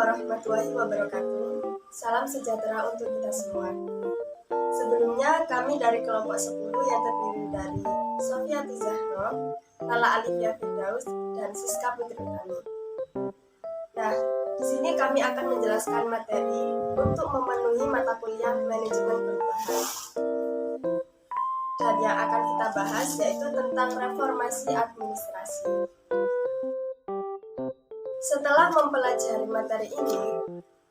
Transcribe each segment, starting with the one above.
warahmatullahi wabarakatuh. Salam sejahtera untuk kita semua. Sebelumnya kami dari kelompok 10 yang terdiri dari Sofiati Zahro, Lala Alifia Firdaus, dan Siska Putri Utami. Nah, di sini kami akan menjelaskan materi untuk memenuhi mata kuliah manajemen perubahan. Dan yang akan kita bahas yaitu tentang reformasi administrasi. Setelah mempelajari materi ini,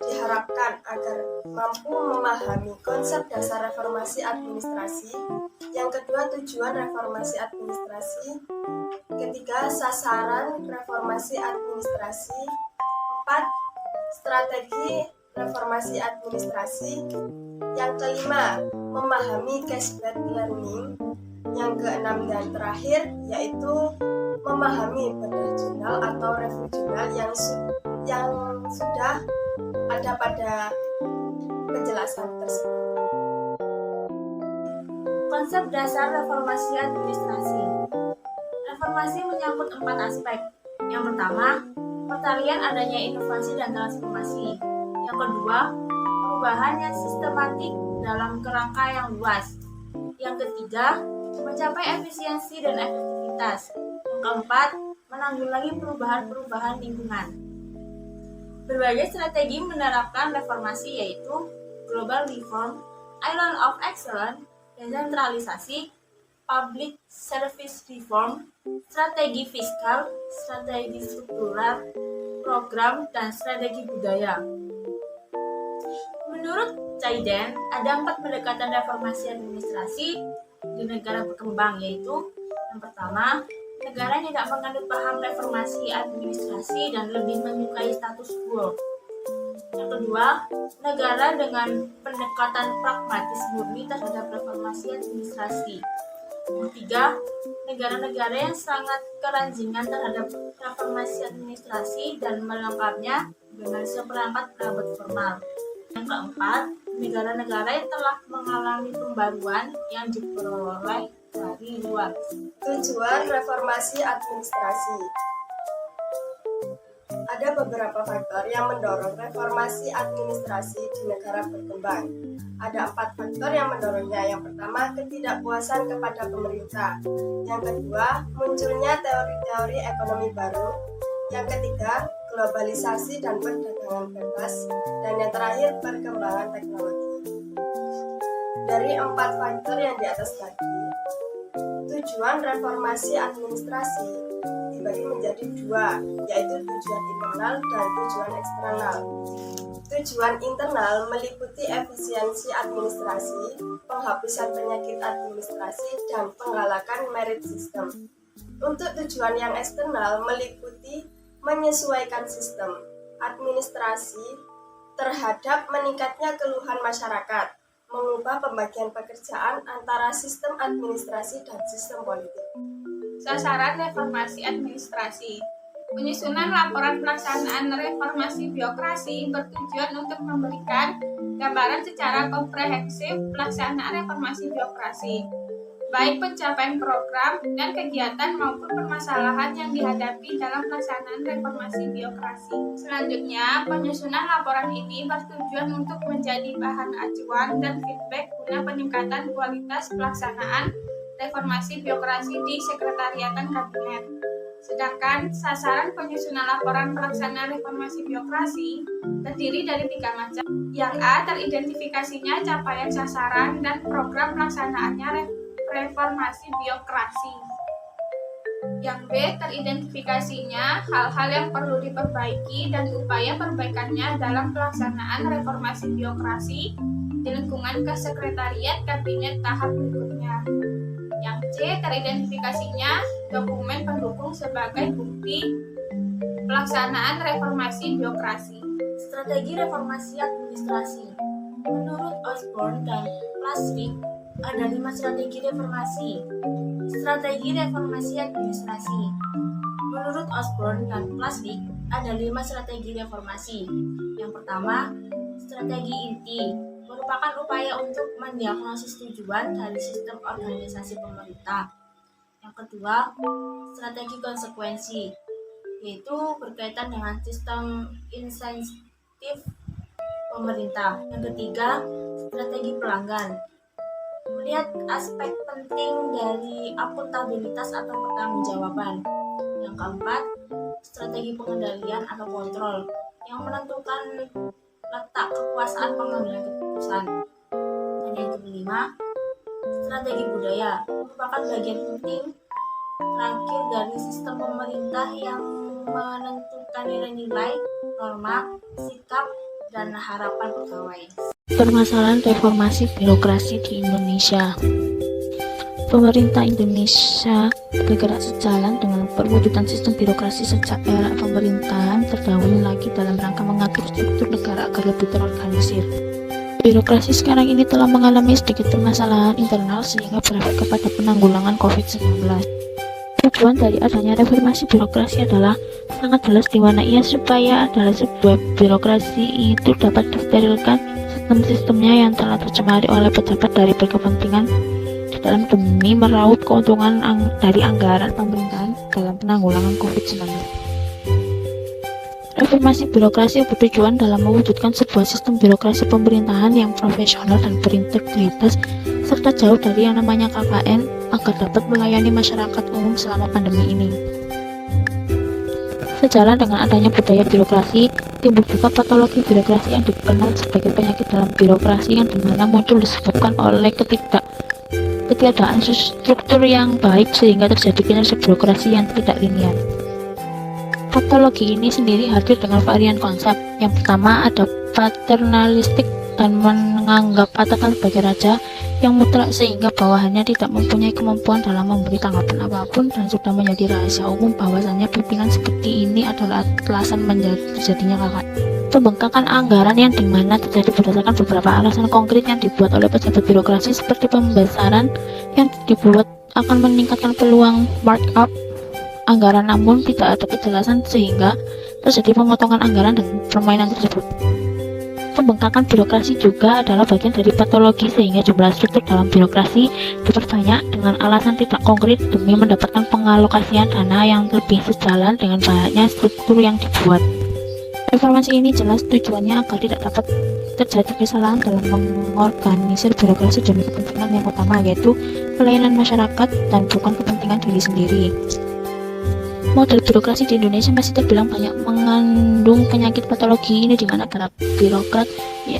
diharapkan agar mampu memahami konsep dasar reformasi administrasi, yang kedua tujuan reformasi administrasi, ketiga sasaran reformasi administrasi, empat strategi reformasi administrasi, yang kelima memahami case-based learning, yang keenam dan terakhir yaitu memahami bedah jurnal atau review jurnal yang sudah ada pada penjelasan tersebut. Konsep dasar reformasi administrasi. Reformasi menyangkut 4 aspek. Yang pertama, pertalian adanya inovasi dan transformasi. Yang kedua, perubahan yang sistematik dalam kerangka yang luas. Yang ketiga, mencapai efisiensi dan efektivitas. Yang keempat, menanggulangi perubahan-perubahan lingkungan. Berbagai strategi menerapkan reformasi yaitu Global Reform, Island of Excellence, desentralisasi, Public Service Reform, strategi fiskal, strategi struktural, program, dan strategi budaya. Menurut Caiden, ada 4 pendekatan reformasi administrasi di negara berkembang yaitu yang pertama, negara yang tidak menganut paham reformasi administrasi dan lebih menyukai status quo. Yang kedua, negara dengan pendekatan pragmatis murni terhadap reformasi administrasi. Yang ketiga, negara-negara yang sangat keranjingan terhadap reformasi administrasi dan melengkapnya dengan seperangkat perabot formal. Yang keempat, negara-negara yang telah mengalami pembaruan yang diperoleh dari luar. Tujuan reformasi administrasi. Ada beberapa faktor yang mendorong reformasi administrasi di negara berkembang. Ada 4 faktor yang mendorongnya. Yang pertama, ketidakpuasan kepada pemerintah. Yang kedua, munculnya teori-teori ekonomi baru. Yang ketiga, globalisasi dan perdagangan bebas. Dan yang terakhir, perkembangan teknologi. Dari 4 faktor yang di atas tadi, tujuan reformasi administrasi dibagi menjadi 2, yaitu tujuan internal dan tujuan eksternal. Tujuan internal meliputi efisiensi administrasi, penghapusan penyakit administrasi, dan penghalakan merit system. Untuk tujuan yang eksternal meliputi menyesuaikan sistem administrasi terhadap meningkatnya keluhan masyarakat, mengubah pembagian pekerjaan antara sistem administrasi dan sistem politik. Sasaran reformasi administrasi. Penyusunan laporan pelaksanaan reformasi birokrasi bertujuan untuk memberikan gambaran secara komprehensif pelaksanaan reformasi birokrasi, baik pencapaian program dan kegiatan maupun permasalahan yang dihadapi dalam pelaksanaan reformasi birokrasi. Selanjutnya, penyusunan laporan ini bertujuan untuk menjadi bahan acuan dan feedback guna peningkatan kualitas pelaksanaan reformasi birokrasi di sekretariatan kabinet. Sedangkan sasaran penyusunan laporan pelaksanaan reformasi birokrasi terdiri dari 3 macam. Yang A, teridentifikasinya capaian sasaran dan program pelaksanaannya reformasi birokrasi. Yang B, teridentifikasinya hal-hal yang perlu diperbaiki dan upaya perbaikannya dalam pelaksanaan reformasi birokrasi di lingkungan kesekretariat kabinet tahap berikutnya. Yang C, teridentifikasinya dokumen pendukung sebagai bukti pelaksanaan reformasi birokrasi. Strategi reformasi administrasi. Menurut Osborne dan Plaswick, ada 5 strategi reformasi. Strategi reformasi administrasi. Menurut Osborne dan Plaswick, ada 5 strategi reformasi. Yang pertama, strategi inti, merupakan upaya untuk mendiagnosis tujuan dari sistem organisasi pemerintah. Yang kedua, strategi konsekuensi, yaitu berkaitan dengan sistem efektif pemerintah. Yang ketiga, strategi pelanggan. Melihat aspek penting dari akuntabilitas atau pertanggungjawaban. Yang keempat, strategi pengendalian atau kontrol yang menentukan letak kekuasaan pengambilan keputusan. Dan yang kelima, strategi budaya merupakan bagian penting terakhir dari sistem pemerintah yang menentukan nilai-nilai, norma, sikap, dan harapan pegawai. Permasalahan reformasi birokrasi di Indonesia. Pemerintah Indonesia bergerak sejalan dengan perwujudan sistem birokrasi sejak era pemerintahan terdahulu lagi dalam rangka mengatur struktur negara agar lebih terorganisir. Birokrasi sekarang ini telah mengalami sedikit permasalahan internal sehingga berefek kepada penanggulangan COVID-19. Tujuan dari adanya reformasi birokrasi adalah sangat jelas di mana ia supaya adalah sebuah birokrasi itu dapat disterilkan sistem-sistemnya yang telah tercemari oleh pejabat dari berkepentingan di dalam demi meraup keuntungan dari anggaran pemerintahan dalam penanggulangan COVID-19. Reformasi birokrasi bertujuan dalam mewujudkan sebuah sistem birokrasi pemerintahan yang profesional dan berintegritas serta jauh dari yang namanya KKN agar dapat melayani masyarakat umum selama pandemi ini. Sejalan dengan adanya budaya birokrasi, timbul juga patologi birokrasi yang dikenal sebagai penyakit dalam birokrasi yang dimana muncul disebabkan oleh ketiadaan struktur yang baik sehingga terjadi kinerja birokrasi yang tidak linear. Patologi ini sendiri hadir dengan varian konsep. Yang pertama ada paternalistik dan menganggap atasan sebagai raja yang mutlak sehingga bawahannya tidak mempunyai kemampuan dalam memberi tanggapan apapun dan sudah menjadi rahasia umum bahwasannya pimpinan seperti ini adalah alasan terjadinya KKN. Pembengkakan anggaran yang dimana terjadi berdasarkan beberapa alasan konkret yang dibuat oleh pejabat birokrasi seperti pembesaran yang dibuat akan meningkatkan peluang markup anggaran namun tidak ada kejelasan sehingga terjadi pemotongan anggaran dan permainan tersebut. Pembengkakan birokrasi juga adalah bagian dari patologi sehingga jumlah struktur dalam birokrasi diperbanyak dengan alasan tidak konkret demi mendapatkan pengalokasian dana yang lebih sejalan dengan banyaknya struktur yang dibuat. Reformasi ini jelas tujuannya agar tidak dapat terjadi kesalahan dalam mengorganisir birokrasi demi kepentingan yang utama yaitu pelayanan masyarakat dan bukan kepentingan diri sendiri. Model birokrasi di Indonesia masih terbilang banyak mengandung penyakit patologi ini di mana para birokrat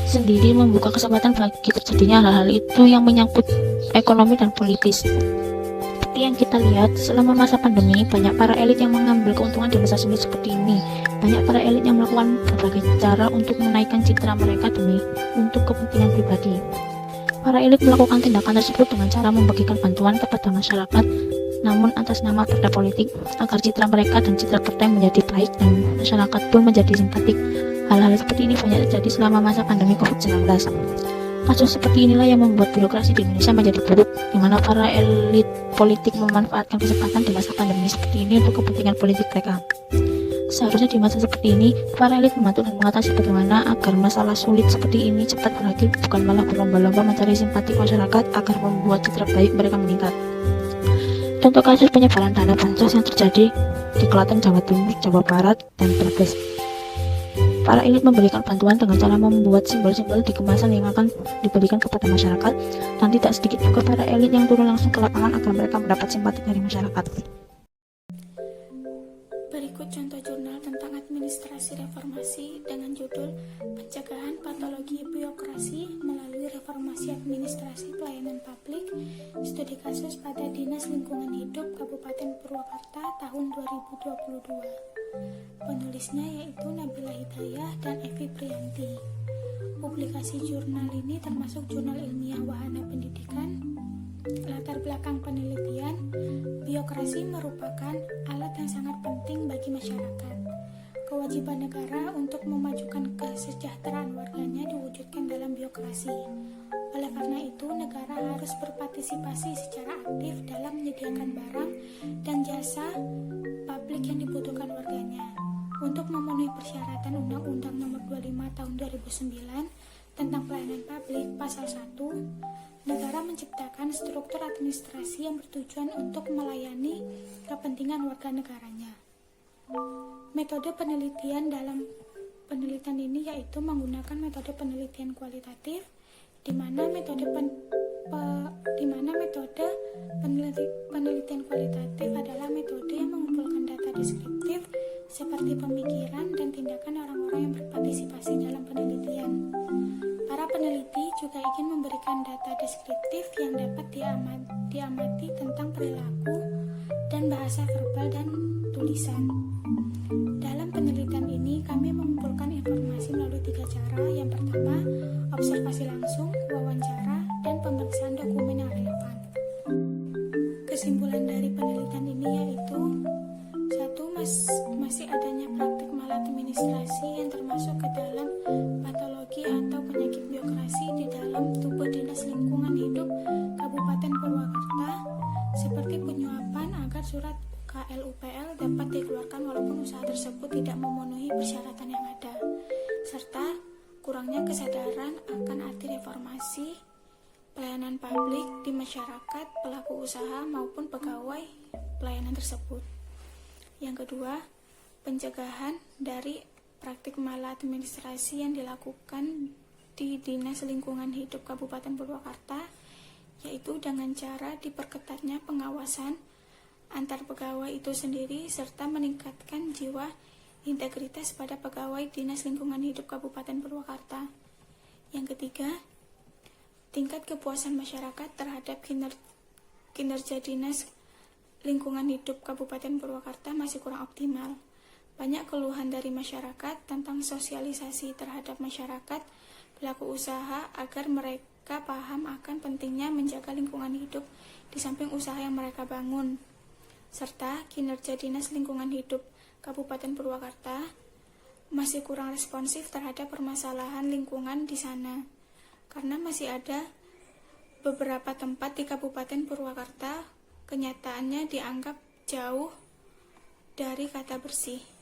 sendiri membuka kesempatan bagi terjadinya hal-hal itu yang menyangkut ekonomi dan politis. Seperti yang kita lihat selama masa pandemi, banyak para elit yang mengambil keuntungan di masa sulit seperti ini. Banyak para elit yang melakukan berbagai cara untuk menaikkan citra mereka demi untuk kepentingan pribadi. Para elit melakukan tindakan tersebut dengan cara membagikan bantuan kepada masyarakat namun atas nama partai politik agar citra mereka dan citra partai menjadi baik dan masyarakat pun menjadi simpatik. Hal-hal seperti ini banyak terjadi selama masa pandemi COVID-19. Kasus seperti inilah yang membuat birokrasi di Indonesia menjadi buruk, di mana para elit politik memanfaatkan kesempatan di masa pandemi seperti ini untuk kepentingan politik mereka. Seharusnya di masa seperti ini, para elit membantu dan mengatasi bagaimana agar masalah sulit seperti ini cepat berakhir, bukan malah berlomba-lomba mencari simpati masyarakat agar membuat citra baik mereka meningkat. Contoh kasus penyebaran dana bansos yang terjadi di Klaten, Jawa Timur, Jawa Barat, dan Brebes. Para elit memberikan bantuan dengan cara membuat simbol-simbol di kemasan yang akan diberikan kepada masyarakat, dan tidak sedikit juga para elit yang turun langsung ke lapangan agar mereka mendapat simpati dari masyarakat. Berikut contoh jurnal tentang administrasi reformasi dengan judul Pencegahan Patologi Birokrasi melalui Reformasi Administrasi Pelayanan Publik, studi kasus pada Dinas Lingkungan Hidup Kabupaten Purwakarta tahun 2022. Penulisnya yaitu Nabila Hidayah dan Evi Priyanti. Publikasi jurnal ini termasuk jurnal ilmiah wahana pendidikan. Latar belakang penelitian, birokrasi merupakan alat yang sangat penting bagi masyarakat. Kewajiban negara untuk memajukan kesejahteraan warganya diwujudkan dalam birokrasi. Oleh karena itu, negara harus berpartisipasi secara aktif dalam menyediakan barang dan jasa publik yang dibutuhkan warganya. Untuk memenuhi persyaratan Undang-Undang Nomor 25 Tahun 2009 tentang Pelayanan Publik Pasal 1, negara menciptakan struktur administrasi yang bertujuan untuk melayani kepentingan warga negaranya. Metode penelitian dalam penelitian ini yaitu menggunakan metode penelitian kualitatif, di mana metode penelitian kualitatif adalah metode yang mengumpulkan data deskriptif seperti pemikiran dan tindakan orang-orang yang berpartisipasi dalam penelitian. Para peneliti juga ingin memberikan data deskriptif yang dapat diamati tentang perilaku dan bahasa verbal dan tulisan. Dalam penelitian ini, kami mengumpulkan informasi melalui 3 cara. Yang pertama, observasi langsung, wawancara, dan pemeriksaan dokumen yang relevan. Kesimpulan dari penelitian ini yaitu 1. Masih adanya praktik maladministrasi yang termasuk ke dalam patologi atau penyakit biokrasi di dalam tubuh Dinas Lingkungan Hidup Kabupaten Purwakarta, seperti penyuapan agar surat UKL-UPL dapat dikeluarkan walaupun usaha tersebut tidak memenuhi persyaratan yang ada, serta kurangnya kesadaran akan arti reformasi pelayanan publik di masyarakat, pelaku usaha maupun pegawai pelayanan tersebut. Yang kedua, pencegahan dari praktik maladministrasi yang dilakukan di Dinas Lingkungan Hidup Kabupaten Purwakarta, yaitu dengan cara diperketatnya pengawasan antar pegawai itu sendiri serta meningkatkan jiwa integritas pada pegawai Dinas Lingkungan Hidup Kabupaten Purwakarta. Yang ketiga, tingkat kepuasan masyarakat terhadap kinerja Dinas Lingkungan Hidup Kabupaten Purwakarta masih kurang optimal. Banyak keluhan dari masyarakat tentang sosialisasi terhadap masyarakat pelaku usaha agar mereka paham akan pentingnya menjaga lingkungan hidup di samping usaha yang mereka bangun, serta kinerja Dinas Lingkungan Hidup Kabupaten Purwakarta masih kurang responsif terhadap permasalahan lingkungan di sana, karena masih ada beberapa tempat di Kabupaten Purwakarta kenyataannya dianggap jauh dari kata bersih.